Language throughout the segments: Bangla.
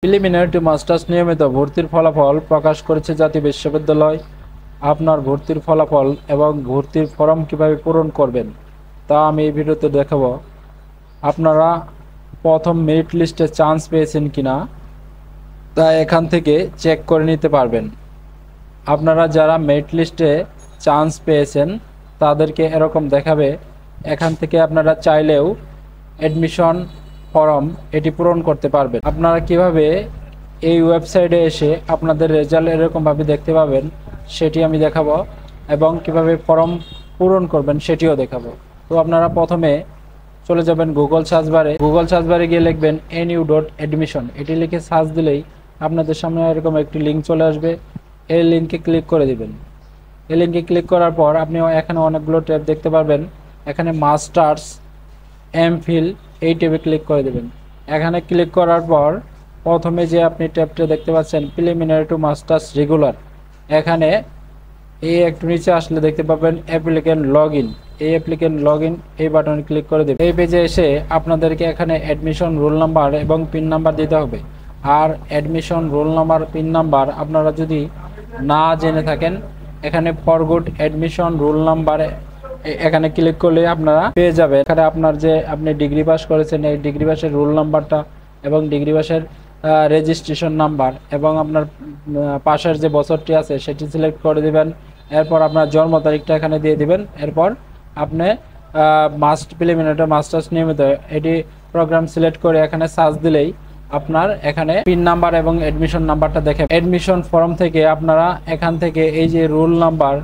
প্রিলিমিনারি টু মাস্টার্স নিয়মিত ভর্তির ফলাফল প্রকাশ করেছে জাতীয় বিশ্ববিদ্যালয়। আপনার ভর্তির ফলাফল এবং ভর্তির ফর্ম কিভাবে পূরণ করবেন তা আমি এই ভিডিওতে দেখাবো। আপনারা প্রথম মেরিট লিস্টে চান্স পেয়েছেন কিনা তা এখান থেকে চেক করে নিতে পারবেন। আপনারা যারা মেরিট লিস্টে চান্স পেয়েছেন তাদেরকে এরকম দেখাবে। এখান থেকে আপনারা চাইলেও অ্যাডমিশন ফর্ম এটি পূরণ করতে পারবেন। আপনারা কিভাবে এই ওয়েবসাইটে এসে আপনাদের রেজাল্ট এরকমভাবে দেখতে পাবেন সেটি আমি দেখাবো, এবং কিভাবে ফর্ম পূরণ করবেন সেটিও দেখাবো। তো আপনারা প্রথমে চলে যাবেন গুগল সার্চ বারে গিয়ে লিখবেন nu.admission। এটি লিখে সার্চ দিলেই আপনাদের সামনে এরকম একটি লিঙ্ক চলে আসবে। এই লিঙ্কে ক্লিক করে দিবেন। এই লিঙ্কে ক্লিক করার পর আপনি এখানে অনেকগুলো ট্যাব দেখতে পারবেন। এখানে মাস্টার্স, এমফিল এই ট্যাবে ক্লিক করে দেবেন। এখানে ক্লিক করার পর প্রথমে যে আপনি ট্যাবটা দেখতে পাচ্ছেন প্রিলিমিনারি টু মাস্টার্স রেগুলার, এখানে এই একটু নিচে আসলে দেখতে পাবেন অ্যাপ্লিকেন্ট লগ ইন। এই অ্যাপ্লিকেন্ট লগ ইন এই বাটনে ক্লিক করে দেবেন। এই পেজে এসে আপনাদেরকে এখানে অ্যাডমিশন রোল নাম্বার এবং পিন নাম্বার দিতে হবে। আর admission roll number pin number আপনারা যদি না জেনে থাকেন, এখানে ফরগট অ্যাডমিশন রোল নাম্বার এখানে ক্লিক করলে আপনারা পেয়ে যাবেন। এখানে আপনার যে আপনি ডিগ্রি পাস করেছেন এই ডিগ্রি পাসের রোল নাম্বারটা এবং ডিগ্রি পাসের রেজিস্ট্রেশন নাম্বার এবং আপনার পাশের যে বছরটি আছে সেটি সিলেক্ট করে দিবেন। এরপর আপনার জন্ম তারিখটা এখানে দিয়ে দিবেন। এরপর আপনি প্রিলিমিনারি মাস্টার্স নিয়মিত এটি প্রোগ্রাম সিলেক্ট করে এখানে সার্চ দিলেই আপনার এখানে পিন নাম্বার এবং অ্যাডমিশন নাম্বারটা দেখে অ্যাডমিশন ফর্ম থেকে আপনারা এখান থেকে এই যে রোল নাম্বার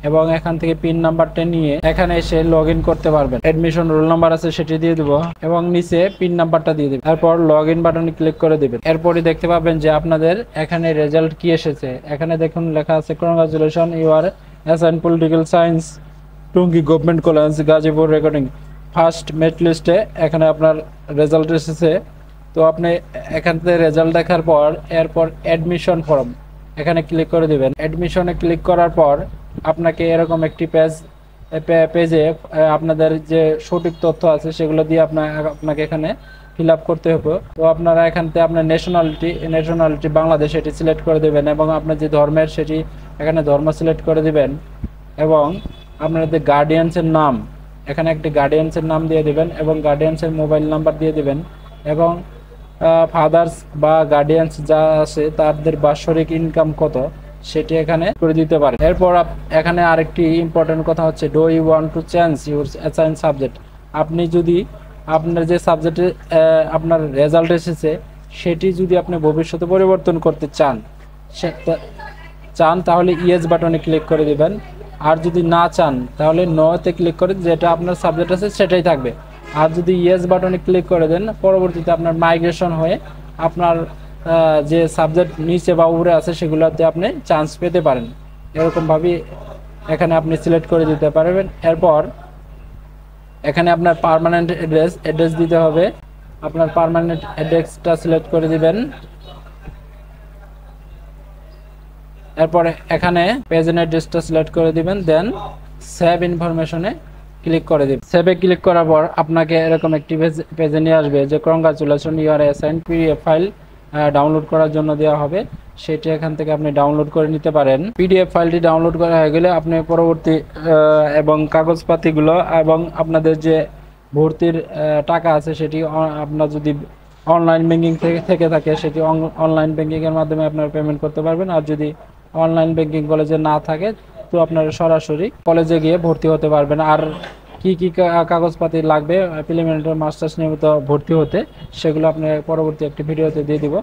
এবং এখান থেকে পিন নাম্বারটা নিয়ে এখানে এসে লগ ইন করতে পারবেন। অ্যাডমিশন রোল নাম্বার আছে সেটি দিয়ে দিব এবং নিচে পিন নাম্বারটা দিয়ে দেবেন। এরপর লগ ইন বাটনে ক্লিক করে দেবেন। এরপরই দেখতে পাবেন যে আপনাদের এখানে রেজাল্ট কি এসেছে। এখানে দেখুন লেখা আছে congratulation, you are assign political science, Tongi government college, Gazipur recording first merit লিস্টে এখানে আপনার রেজাল্ট এসেছে। তো আপনি এখান থেকে রেজাল্ট দেখার পর এরপর অ্যাডমিশন ফর্ম এখানে ক্লিক করে দেবেন। অ্যাডমিশনে ক্লিক করার পর আপনাকে এরকম একটি পেজে আপনাদের যে সঠিক তথ্য আছে সেগুলো দিয়ে আপনাকে এখানে ফিল আপ করতে হবে। তো আপনারা এখান থেকে আপনার ন্যাশনালিটি বাংলাদেশ এটি সিলেক্ট করে দেবেন এবং আপনার যে ধর্মের সেটি এখানে ধর্ম সিলেক্ট করে দিবেন এবং আপনাদের গার্ডিয়ানসের নাম এখানে একটি গার্ডিয়ানসের নাম দিয়ে দিবেন এবং গার্ডিয়ানসের মোবাইল নাম্বার দিয়ে দিবেন এবং ফাদার্স বা গার্ডিয়ানস যা আছে তাদের বাৎসরিক ইনকাম কত সেটি এখানে করে দিতে পারেন। এরপর এখানে আরেকটি ইম্পর্টেন্ট কথা হচ্ছে, do you want to change your assign subject. আপনি যদি আপনার যে সাবজেক্টে আপনার রেজাল্ট এসেছে সেটি যদি আপনি ভবিষ্যতে পরিবর্তন করতে চান তাহলে ইয়েস বাটনে ক্লিক করে দিবেন। আর যদি না চান তাহলে নোতে ক্লিক করে যেটা আপনার সাবজেক্ট আছে সেটাই থাকবে। আর যদি ইয়েস বাটনে ক্লিক করে দেন পরবর্তীতে আপনার মাইগ্রেশন হয়ে আপনার যে সাবজেক্ট নিচে বা উপরে আছে সেগুলোতে আপনি চান্স পেতে পারেন। এরকমভাবে এখানে আপনি সিলেক্ট করে দিতে পারবেন। এরপর এখানে আপনার পার্মানেন্ট অ্যাড্রেস দিতে হবে। আপনার পার্মানেন্ট অ্যাড্রেসটা সিলেক্ট করে দিবেন। এরপর এখানে প্রেজেন্ট অ্যাড্রেসটা সিলেক্ট করে দিবেন, দেন সেভ ইনফরমেশনে ক্লিক করে দিবেন। সেভে ক্লিক করার পর আপনাকে এরকম একটি পেজে নিয়ে আসবে যে congratulation, you are assigned PDF file download করার জন্য দেওয়া হবে। সেটি এখান থেকে আপনি ডাউনলোড করে নিতে পারেন। পিডিএফ ফাইলটি ডাউনলোড করা হয়ে গেলে আপনি পরবর্তী এবং কাগজপাতিগুলো এবং আপনাদের যে ভর্তির টাকা আছে সেটি আপনার যদি অনলাইন ব্যাংকিং থেকে থাকে সেটি অনলাইন ব্যাংকিংয়ের মাধ্যমে আপনারা পেমেন্ট করতে পারবেন। আর যদি অনলাইন ব্যাংকিং কলেজে না থাকে তো আপনারা সরাসরি কলেজে গিয়ে ভর্তি হতে পারবেন। আর কি কাগজপাতি লাগবে প্রিলিমিনারি মাস্টার্স নিয়মিত ভর্তি হতে সেগুলো আপনি পরবর্তী একটি ভিডিওতে দিয়ে দিব।